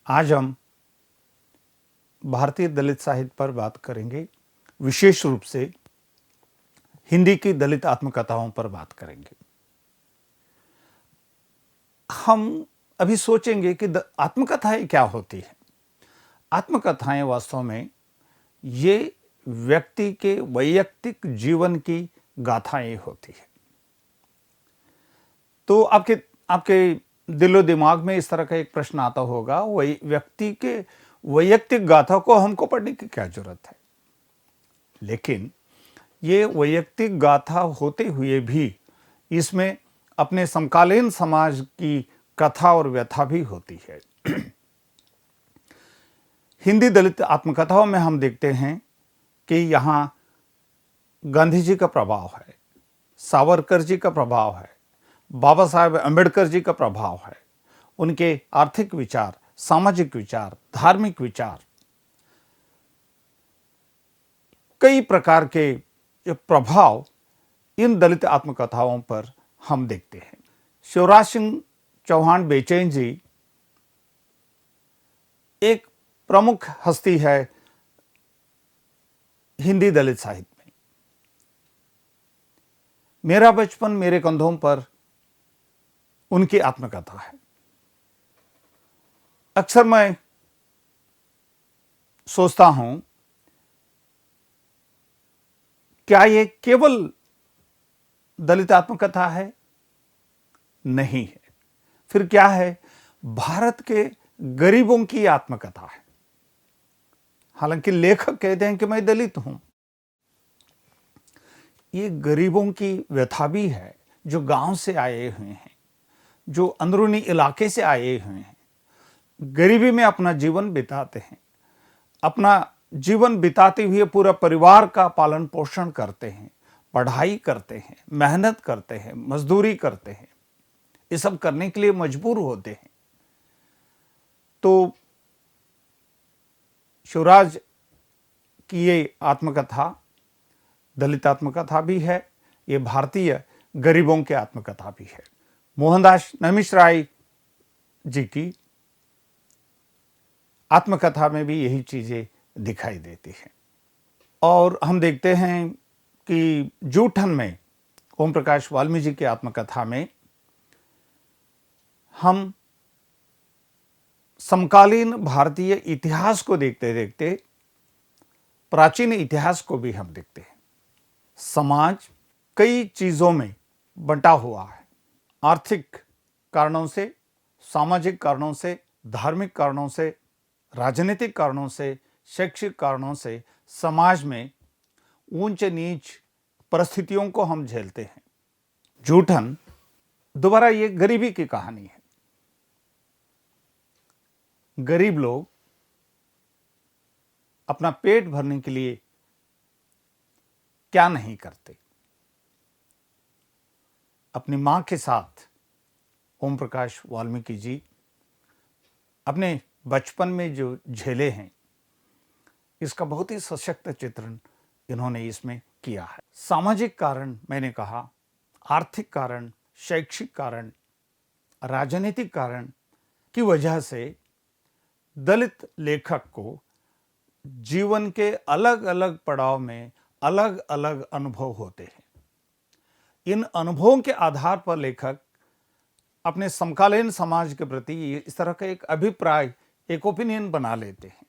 आज हम भारतीय दलित साहित्य पर बात करेंगे, विशेष रूप से हिंदी की दलित आत्मकथाओं पर बात करेंगे। हम अभी सोचेंगे कि आत्मकथाएं क्या होती हैं। आत्मकथाएं वास्तव में ये व्यक्ति के वैयक्तिक जीवन की गाथाएं होती है। तो आपके दिलो दिमाग में इस तरह का एक प्रश्न आता होगा, वही व्यक्ति के वैयक्तिक गाथा को हमको पढ़ने की क्या जरूरत है। लेकिन ये वैयक्तिक गाथा होते हुए भी इसमें अपने समकालीन समाज की कथा और व्यथा भी होती है। हिंदी दलित आत्मकथाओं में हम देखते हैं कि यहाँ गांधी जी का प्रभाव है, सावरकर जी का प्रभाव है, बाबा साहेब अम्बेडकर जी का प्रभाव है। उनके आर्थिक विचार, सामाजिक विचार, धार्मिक विचार, कई प्रकार के प्रभाव इन दलित आत्मकथाओं पर हम देखते हैं। शिवराज सिंह चौहान बेचैन जी एक प्रमुख हस्ती है हिंदी दलित साहित्य में। मेरा बचपन मेरे कंधों पर उनकी आत्मकथा है। अक्सर मैं सोचता हूं, क्या ये केवल दलित आत्मकथा है? नहीं है। फिर क्या है? भारत के गरीबों की आत्मकथा है। हालांकि लेखक कहते हैं कि मैं दलित हूं। ये गरीबों की व्यथा भी है, जो गांव से आए हुए हैं, जो अंदरूनी इलाके से आए हुए हैं, गरीबी में अपना जीवन बिताते हैं, अपना जीवन बिताते हुए पूरा परिवार का पालन पोषण करते हैं, पढ़ाई करते हैं, मेहनत करते हैं, मजदूरी करते हैं, ये सब करने के लिए मजबूर होते हैं। तो शिवराज की ये आत्मकथा दलित आत्मकथा भी है, ये भारतीय गरीबों की आत्मकथा भी है। मोहनदास नमिश जी की आत्मकथा में भी यही चीजें दिखाई देती हैं। और हम देखते हैं कि जूठन में ओम प्रकाश वाल्मीकि जी की आत्मकथा में हम समकालीन भारतीय इतिहास को देखते देखते प्राचीन इतिहास को भी हम देखते हैं। समाज कई चीजों में बंटा हुआ है। आर्थिक कारणों से, सामाजिक कारणों से, धार्मिक कारणों से, राजनीतिक कारणों से, शैक्षिक कारणों से समाज में ऊंच नीच परिस्थितियों को हम झेलते हैं। जूठन दोबारा ये गरीबी की कहानी है। गरीब लोग अपना पेट भरने के लिए क्या नहीं करते। अपनी मां के साथ ओम प्रकाश वाल्मीकि जी अपने बचपन में जो झेले हैं, इसका बहुत ही सशक्त चित्रण इन्होंने इसमें किया है। सामाजिक कारण मैंने कहा, आर्थिक कारण, शैक्षिक कारण, राजनीतिक कारण की वजह से दलित लेखक को जीवन के अलग अलग पड़ाव में अलग अलग अनुभव होते हैं। इन अनुभवों के आधार पर लेखक अपने समकालीन समाज के प्रति इस तरह का एक अभिप्राय, एक ओपिनियन बना लेते हैं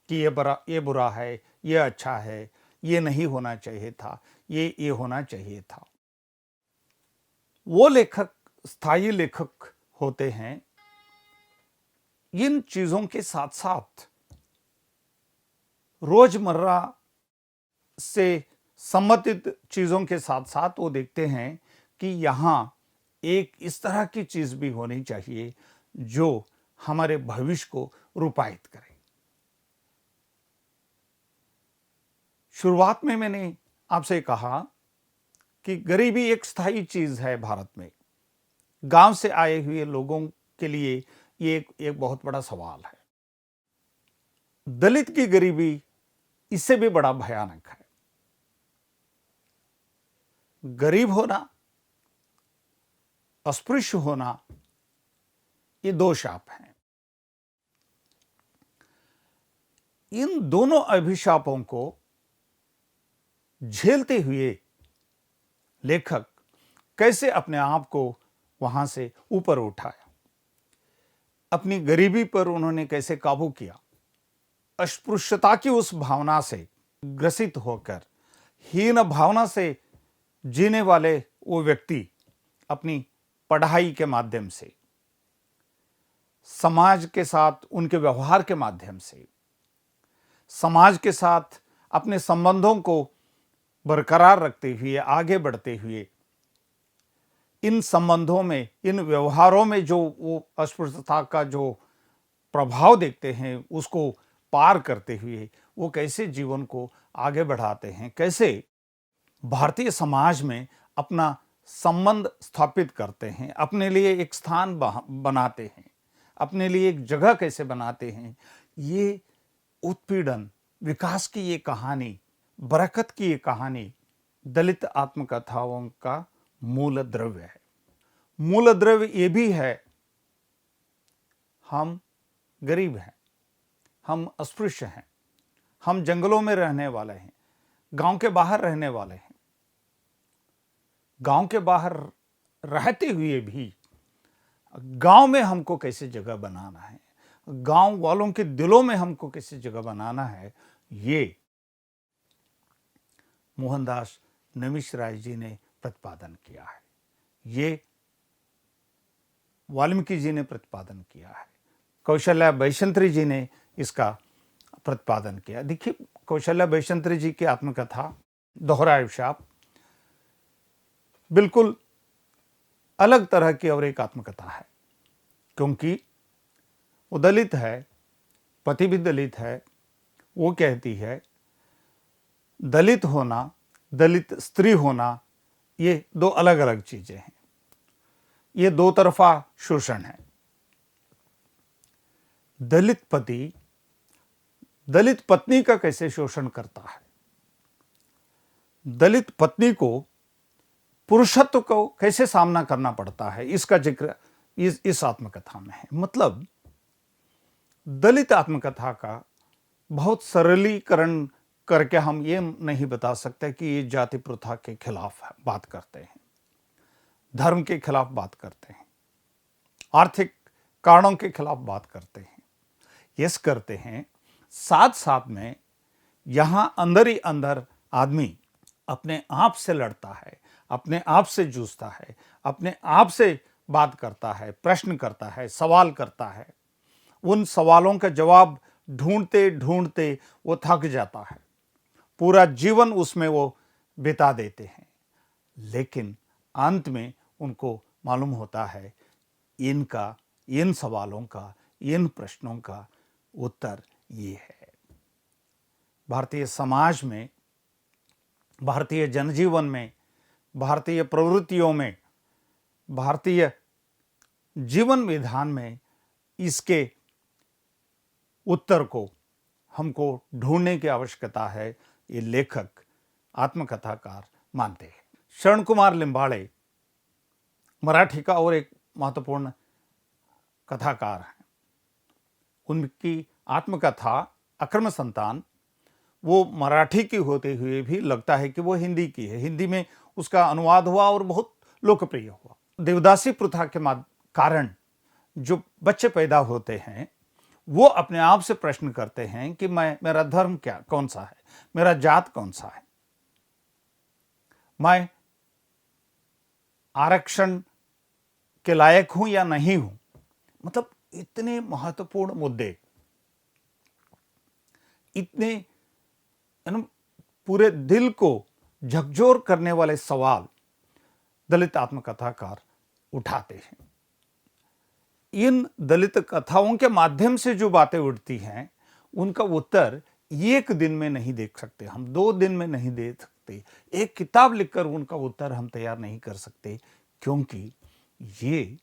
कि ये बुरा है, ये अच्छा है, ये नहीं होना चाहिए था, ये होना चाहिए था। वो लेखक स्थायी लेखक होते हैं। इन चीजों के साथ साथ रोजमर्रा से संबंधित चीजों के साथ साथ वो देखते हैं कि यहां एक इस तरह की चीज भी होनी चाहिए जो हमारे भविष्य को रूपायित करे। शुरुआत में मैंने आपसे कहा कि गरीबी एक स्थायी चीज है भारत में। गांव से आए हुए लोगों के लिए ये एक बहुत बड़ा सवाल है। दलित की गरीबी इससे भी बड़ा भयानक है। गरीब होना, अस्पृश्य होना, ये दो शाप हैं। इन दोनों अभिशापों को झेलते हुए लेखक कैसे अपने आप को वहां से ऊपर उठाया, अपनी गरीबी पर उन्होंने कैसे काबू किया, अस्पृश्यता की उस भावना से ग्रसित होकर हीन भावना से जीने वाले वो व्यक्ति अपनी पढ़ाई के माध्यम से, समाज के साथ उनके व्यवहार के माध्यम से, समाज के साथ अपने संबंधों को बरकरार रखते हुए आगे बढ़ते हुए, इन संबंधों में, इन व्यवहारों में जो वो अस्पृश्यता का जो प्रभाव देखते हैं उसको पार करते हुए वो कैसे जीवन को आगे बढ़ाते हैं, कैसे भारतीय समाज में अपना संबंध स्थापित करते हैं, अपने लिए एक स्थान बनाते हैं, अपने लिए एक जगह कैसे बनाते हैं। ये उत्पीड़न विकास की ये कहानी, बरकत की ये कहानी दलित आत्मकथाओं का मूल द्रव्य है। मूल द्रव्य ये भी है, हम गरीब हैं, हम अस्पृश्य हैं, हम जंगलों में रहने वाले हैं, गांव के बाहर रहने वाले हैं, गांव के बाहर रहते हुए भी गांव में हमको कैसे जगह बनाना है, गांव वालों के दिलों में हमको कैसे जगह बनाना है, ये मोहनदास नमिश राय जी ने प्रतिपादन किया है, ये वाल्मीकि जी ने प्रतिपादन किया है, कौशल्या बैशंत्री जी ने इसका प्रतिपादन किया। देखिए, कौशल्या बैशंत्री जी की आत्मकथा दोहरा अभिशाप बिल्कुल अलग तरह की और एक आत्मकथा है, क्योंकि वो दलित है, पति भी दलित है। वो कहती है दलित होना, दलित स्त्री होना, ये दो अलग अलग चीजें हैं, ये दो तरफा शोषण है। दलित पति दलित पत्नी का कैसे शोषण करता है, दलित पत्नी को पुरुषत्व को कैसे सामना करना पड़ता है, इसका जिक्र इस आत्मकथा में है। मतलब दलित आत्मकथा का बहुत सरलीकरण करके हम ये नहीं बता सकते कि ये जाति प्रथा के खिलाफ बात करते हैं, धर्म के खिलाफ बात करते हैं, आर्थिक कारणों के खिलाफ बात करते हैं। यस करते हैं, साथ साथ में यहां अंदर ही अंदर आदमी अपने आप से लड़ता है, अपने आप से जूझता है, अपने आप से बात करता है, प्रश्न करता है, सवाल करता है। उन सवालों का जवाब ढूंढते ढूंढते वो थक जाता है, पूरा जीवन उसमें वो बिता देते हैं, लेकिन अंत में उनको मालूम होता है इन सवालों का, इन प्रश्नों का उत्तर ये है। भारतीय समाज में, भारतीय जनजीवन में, भारतीय प्रवृत्तियों में, भारतीय जीवन विधान में इसके उत्तर को हमको ढूंढने की आवश्यकता है, ये लेखक आत्मकथाकार मानते हैं। शरण कुमार लिंबाड़े मराठी का और एक महत्वपूर्ण कथाकार हैं। उनकी आत्मकथा अक्रम संतान वो मराठी की होते हुए भी लगता है कि वो हिंदी की है। हिंदी में उसका अनुवाद हुआ और बहुत लोकप्रिय हुआ। देवदासी प्रथा के कारण जो बच्चे पैदा होते हैं वो अपने आप से प्रश्न करते हैं कि मेरा धर्म कौन सा है, मेरा जात कौन सा है, मैं आरक्षण के लायक हूं या नहीं हूं। मतलब इतने महत्वपूर्ण मुद्दे, इतने पूरे दिल को झकझोर करने वाले सवाल दलित आत्मकथाकार उठाते हैं। इन दलित कथाओं के माध्यम से जो बातें उठती हैं उनका उत्तर एक दिन में नहीं देख सकते हम, 2 दिन में नहीं दे सकते, एक किताब लिखकर उनका उत्तर हम तैयार नहीं कर सकते, क्योंकि ये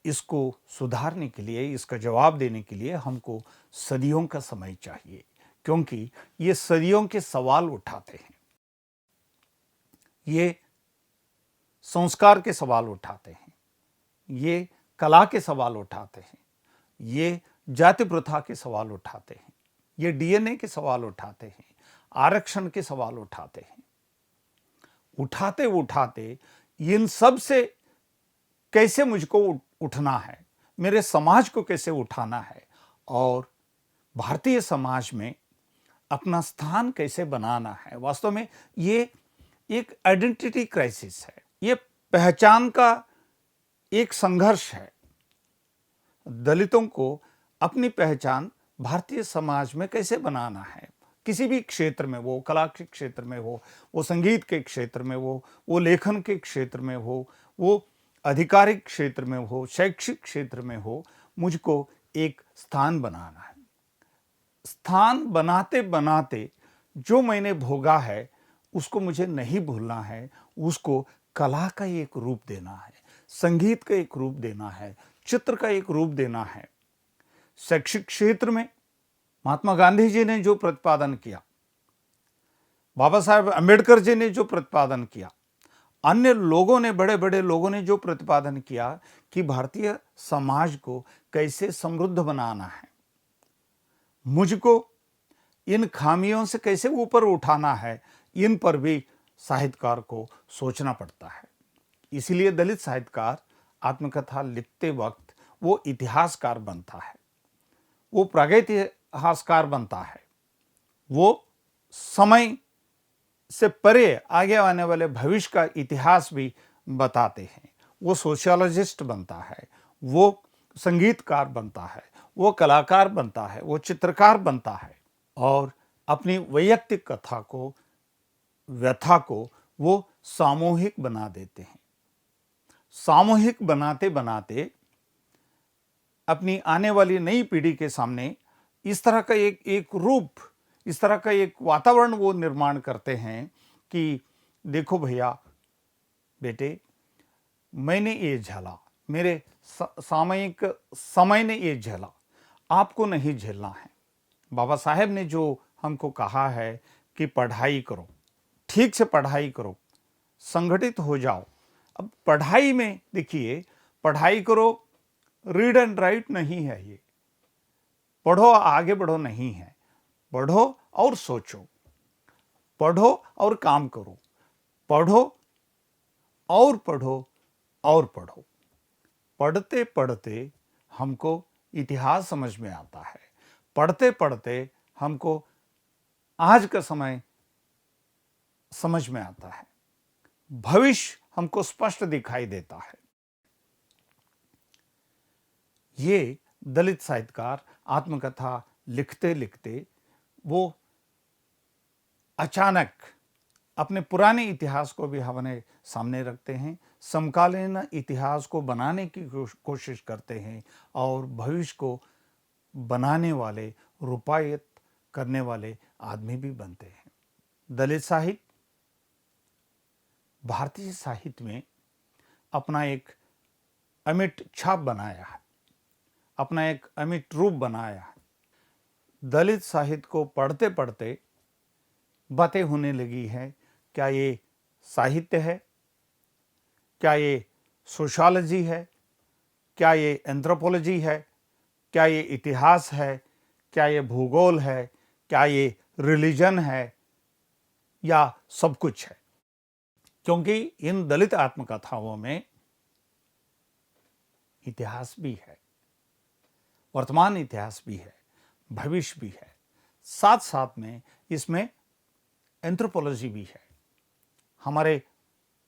इसको सुधारने के लिए, इसका जवाब देने के लिए हमको सदियों का समय चाहिए, क्योंकि ये सदियों के सवाल उठाते हैं, ये संस्कार के सवाल उठाते हैं, ये कला के सवाल उठाते हैं, ये जाति प्रथा के सवाल उठाते हैं, ये डीएनए के सवाल उठाते हैं, आरक्षण के सवाल उठाते हैं। उठाते उठाते इन सब से कैसे मुझको उठना है, मेरे समाज को कैसे उठाना है और भारतीय समाज में अपना स्थान कैसे बनाना है। वास्तव में ये एक आइडेंटिटी क्राइसिस है, ये पहचान का एक संघर्ष है। दलितों को अपनी पहचान भारतीय समाज में कैसे बनाना है, किसी भी क्षेत्र में, वो कला के क्षेत्र में हो, वो संगीत के क्षेत्र में हो, वो लेखन के क्षेत्र में हो, वो आधिकारिक क्षेत्र में हो, शैक्षिक क्षेत्र में हो, मुझको एक स्थान बनाना है। स्थान बनाते बनाते जो मैंने भोगा है उसको मुझे नहीं भूलना है, उसको कला का एक रूप देना है, संगीत का एक रूप देना है, चित्र का एक रूप देना है। शैक्षिक क्षेत्र में महात्मा गांधी जी ने जो प्रतिपादन किया, बाबा साहेब अम्बेडकर जी ने जो प्रतिपादन किया, अन्य लोगों ने, बड़े बड़े लोगों ने जो प्रतिपादन किया कि भारतीय समाज को कैसे समृद्ध बनाना है, मुझको इन खामियों से कैसे ऊपर उठाना है, इन पर भी साहित्यकार को सोचना पड़ता है। इसीलिए दलित साहित्यकार आत्मकथा लिखते वक्त वो इतिहासकार बनता है, वो प्रागैतिहासकार बनता है, वो समय से परे आगे आने वाले भविष्य का इतिहास भी बताते हैं, वो सोशियोलॉजिस्ट बनता है, वो संगीतकार बनता है, वो कलाकार बनता है, वो चित्रकार बनता है और अपनी वैयक्तिक कथा को, व्यथा को वो सामूहिक बना देते हैं। सामूहिक बनाते बनाते अपनी आने वाली नई पीढ़ी के सामने इस तरह का एक रूप, इस तरह का एक वातावरण वो निर्माण करते हैं कि देखो भैया, बेटे, मैंने ये झेला, मेरे सामयिक समय ने ये झेला, आपको नहीं झेलना है। बाबा साहेब ने जो हमको कहा है कि पढ़ाई करो, ठीक से पढ़ाई करो, संगठित हो जाओ। अब पढ़ाई में देखिए, पढ़ाई करो, रीड एंड राइट नहीं है, ये पढ़ो आगे बढ़ो नहीं है, पढ़ो और सोचो, पढ़ो और काम करो, पढ़ो और पढ़ो और पढ़ो। पढ़ते पढ़ते हमको इतिहास समझ में आता है, पढ़ते पढ़ते हमको आज का समय समझ में आता है, भविष्य हमको स्पष्ट दिखाई देता है। ये दलित साहित्यकार आत्मकथा लिखते लिखते वो अचानक अपने पुराने इतिहास को भी हमारे सामने रखते हैं, समकालीन इतिहास को बनाने की कोशिश करते हैं और भविष्य को बनाने वाले, रूपायित करने वाले आदमी भी बनते हैं। दलित साहित्य भारतीय साहित्य में अपना एक अमिट छाप बनाया है, अपना एक अमिट रूप बनाया है। दलित साहित्य को पढ़ते पढ़ते बातें होने लगी है, क्या ये साहित्य है, क्या ये सोशियोलॉजी है, क्या ये एंथ्रोपोलॉजी है, क्या ये इतिहास है, क्या ये भूगोल है, क्या ये रिलीजन है, या सब कुछ है। क्योंकि इन दलित आत्मकथाओं में इतिहास भी है, वर्तमान इतिहास भी है, भविष्य भी है, साथ साथ में इसमें एंथ्रोपोलॉजी भी है। हमारे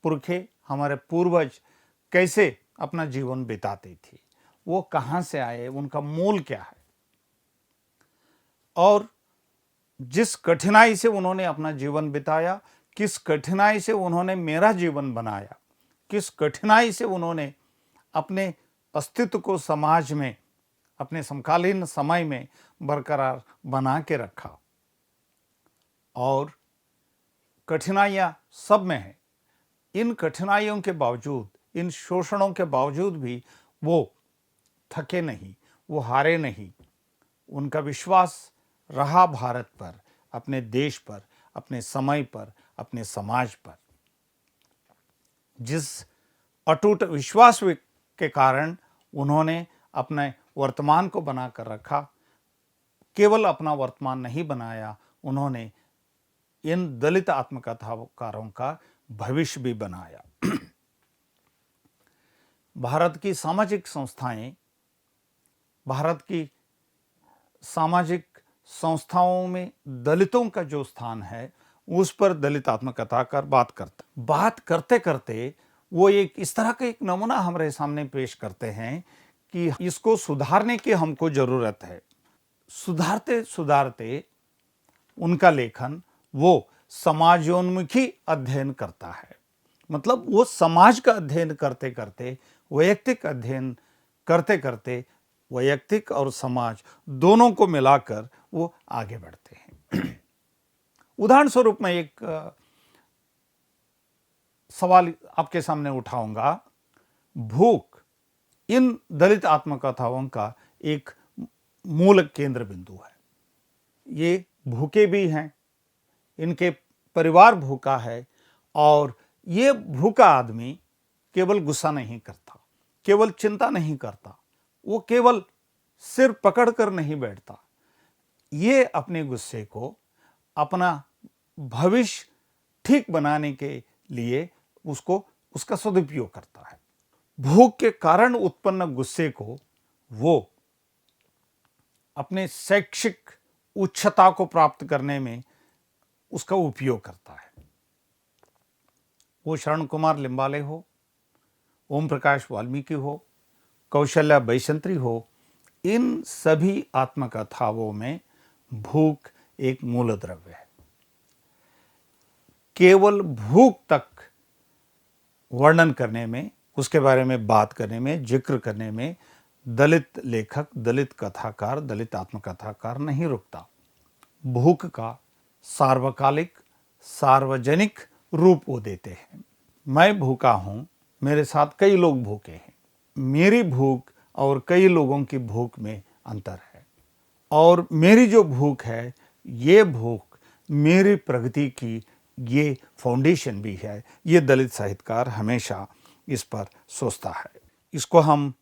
पुरखे, हमारे पूर्वज कैसे अपना जीवन बिताते थे, वो कहाँ से आए, उनका मूल क्या है, और जिस कठिनाई से उन्होंने अपना जीवन बिताया, किस कठिनाई से उन्होंने मेरा जीवन बनाया, किस कठिनाई से उन्होंने अपने अस्तित्व को समाज में, अपने समकालीन समय में बरकरार बना के रखा। और कठिनाइयाँ सब में हैं। इन कठिनाइयों के बावजूद, इन शोषणों के बावजूद भी वो थके नहीं, वो हारे नहीं। उनका विश्वास रहा भारत पर, अपने देश पर, अपने समय पर, अपने समाज पर। जिस अटूट विश्वास के कारण उन्होंने अपने वर्तमान को बनाकर रखा, केवल अपना वर्तमान नहीं बनाया, उन्होंने इन दलित आत्मकथाकारों का भविष्य भी बनाया। भारत की सामाजिक संस्थाएं, भारत की सामाजिक संस्थाओं में दलितों का जो स्थान है उस पर दलित आत्मकथाकार बात करते करते वो एक इस तरह का एक नमूना हमारे सामने पेश करते हैं कि इसको सुधारने की हमको जरूरत है। सुधारते सुधारते उनका लेखन वो समाजोन्मुखी अध्ययन करता है। मतलब वो समाज का अध्ययन करते करते, वैयक्तिक अध्ययन करते करते, वैयक्तिक और समाज दोनों को मिलाकर वो आगे बढ़ते हैं। उदाहरण स्वरूप मैं एक सवाल आपके सामने उठाऊंगा। भूख इन दलित आत्मकथाओं का एक मूल केंद्र बिंदु है। ये भूखे भी हैं, इनके परिवार भूखा है, और ये भूखा आदमी केवल गुस्सा नहीं करता, केवल चिंता नहीं करता, वो केवल सिर पकड़कर नहीं बैठता, ये अपने गुस्से को अपना भविष्य ठीक बनाने के लिए उसका सदुपयोग करता है। भूख के कारण उत्पन्न गुस्से को वो अपने शैक्षिक उच्चता को प्राप्त करने में उसका उपयोग करता है। वो शरण कुमार लिम्बाले हो, ओम प्रकाश वाल्मीकि हो, कौशल्या बैसंत्री हो, इन सभी आत्मकथाओं में भूख एक मूल द्रव्य है। केवल भूख तक वर्णन करने में, उसके बारे में बात करने में, जिक्र करने में दलित लेखक, दलित कथाकार, दलित आत्मकथाकार नहीं रुकता। भूख का सार्वकालिक, सार्वजनिक रूप वो देते हैं। मैं भूखा हूं, मेरे साथ कई लोग भूखे हैं, मेरी भूख और कई लोगों की भूख में अंतर है, और मेरी जो भूख है, ये भूख मेरी प्रगति की ये फाउंडेशन भी है। ये दलित साहित्यकार हमेशा इस पर सोचता है। इसको हम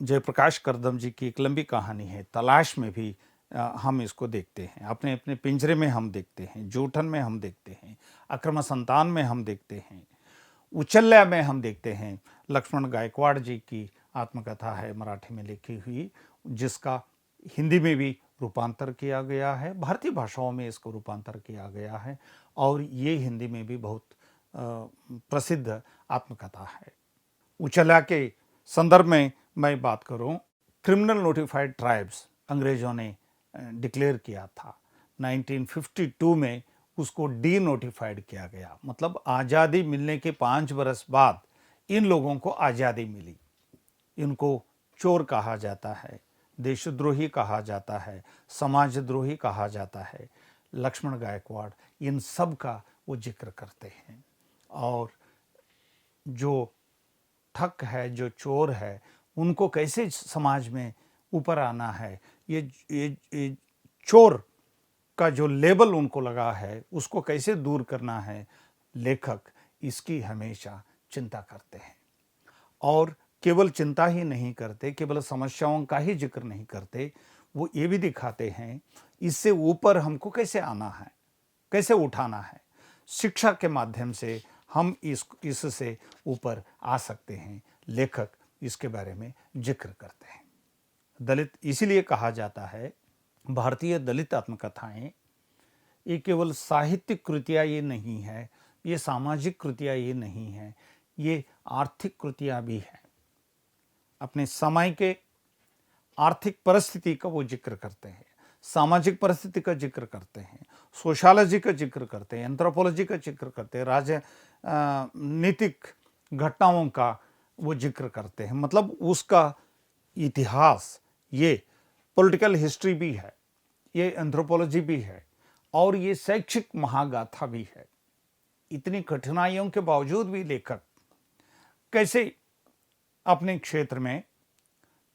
जयप्रकाश करदम जी की एक लंबी कहानी है तलाश में भी हम इसको देखते हैं। अपने अपने पिंजरे में हम देखते हैं, जूठन में हम देखते हैं, अक्रम संतान में हम देखते हैं, उचल्या में हम देखते हैं। लक्ष्मण गायकवाड़ जी की आत्मकथा है मराठी में लिखी हुई, जिसका हिंदी में भी रूपांतर किया गया है, भारतीय भाषाओं में इसको रूपांतर किया गया है, और ये हिंदी में भी बहुत प्रसिद्ध आत्मकथा है। उचल्या के संदर्भ में मैं बात करूं, क्रिमिनल नोटिफाइड ट्राइब्स अंग्रेजों ने डिक्लेयर किया था। 1952 में उसको डी नोटिफाइड किया गया। मतलब आज़ादी मिलने के 5 बरस बाद इन लोगों को आज़ादी मिली। इनको चोर कहा जाता है, देशद्रोही कहा जाता है, समाजद्रोही कहा जाता है। लक्ष्मण गायकवाड़ इन सब का वो जिक्र करते हैं, और जो ठग है, जो चोर है, उनको कैसे समाज में ऊपर आना है, ये चोर का जो लेबल उनको लगा है उसको कैसे दूर करना है, लेखक इसकी हमेशा चिंता करते हैं। और केवल चिंता ही नहीं करते, केवल समस्याओं का ही जिक्र नहीं करते, वो ये भी दिखाते हैं इससे ऊपर हमको कैसे आना है, कैसे उठाना है। शिक्षा के माध्यम से हम इससे ऊपर आ सकते हैं। लेखक इसके बारे में जिक्र करते हैं। दलित इसीलिए कहा जाता है, भारतीय दलित आत्मकथाएं ये केवल साहित्यिक कृतियाँ ये नहीं है, ये सामाजिक कृतियाँ ये नहीं है, ये आर्थिक कृतियाँ भी हैं। अपने समय के आर्थिक परिस्थिति का वो जिक्र करते हैं, सामाजिक परिस्थिति का जिक्र करते हैं, सोशियोलॉजी का जिक्र करते हैं, एंथ्रोपोलॉजी का जिक्र करते हैं, राजनीतिक घटनाओं का वो जिक्र करते हैं। मतलब उसका इतिहास, ये पॉलिटिकल हिस्ट्री भी है, ये एंथ्रोपोलॉजी भी है, और ये शैक्षिक महागाथा भी है। इतनी कठिनाइयों के बावजूद भी लेखक कैसे अपने क्षेत्र में,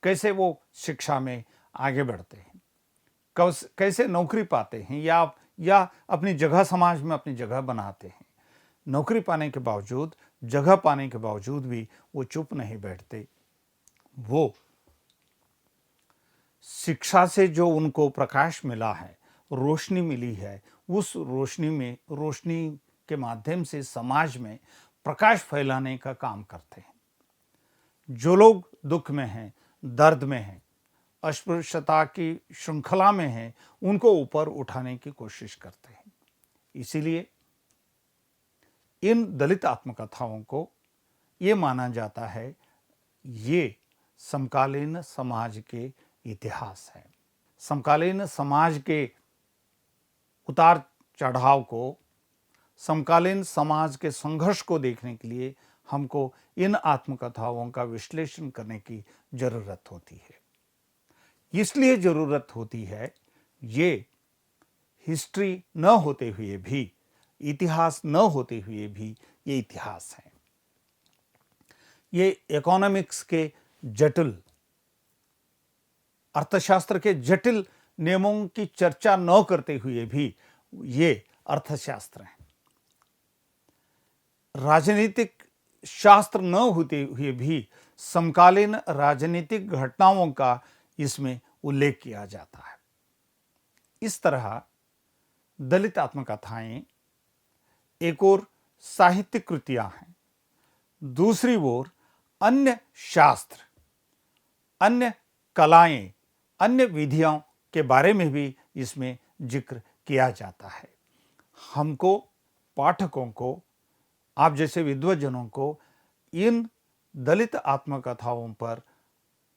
कैसे वो शिक्षा में आगे बढ़ते हैं, कैसे नौकरी पाते हैं, या अपनी जगह समाज में अपनी जगह बनाते हैं। नौकरी पाने के बावजूद, जगह पाने के बावजूद भी वो चुप नहीं बैठते। वो शिक्षा से जो उनको प्रकाश मिला है, रोशनी मिली है, उस रोशनी के माध्यम से समाज में प्रकाश फैलाने का काम करते हैं। जो लोग दुख में हैं, दर्द में हैं, अस्पृश्यता की श्रृंखला में हैं, उनको ऊपर उठाने की कोशिश करते हैं। इसीलिए इन दलित आत्मकथाओं को ये माना जाता है, ये समकालीन समाज के इतिहास है। समकालीन समाज के उतार चढ़ाव को, समकालीन समाज के संघर्ष को देखने के लिए हमको इन आत्मकथाओं का विश्लेषण करने की जरूरत होती है। इसलिए जरूरत होती है, ये हिस्ट्री न होते हुए भी, इतिहास न होते हुए भी ये इतिहास है। ये इकोनॉमिक्स के जटिल, अर्थशास्त्र के जटिल नियमों की चर्चा न करते हुए भी ये अर्थशास्त्र है। राजनीतिक शास्त्र न होते हुए भी समकालीन राजनीतिक घटनाओं का इसमें उल्लेख किया जाता है। इस तरह दलित आत्मकथाएं एक ओर साहित्यिक कृतियां हैं, दूसरी ओर अन्य शास्त्र, अन्य कलाएं, अन्य विधियों के बारे में भी इसमें जिक्र किया जाता है। हमको, पाठकों को, आप जैसे विद्वज्जनों को इन दलित आत्मकथाओं पर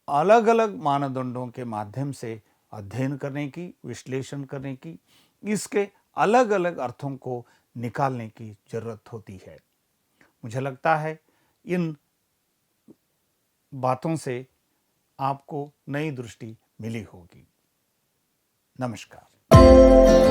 अलग अलग मानदंडों के माध्यम से अध्ययन करने की, विश्लेषण करने की, इसके अलग अलग अर्थों को निकालने की जरूरत होती है। मुझे लगता है इन बातों से आपको नई दृष्टि मिली होगी। नमस्कार।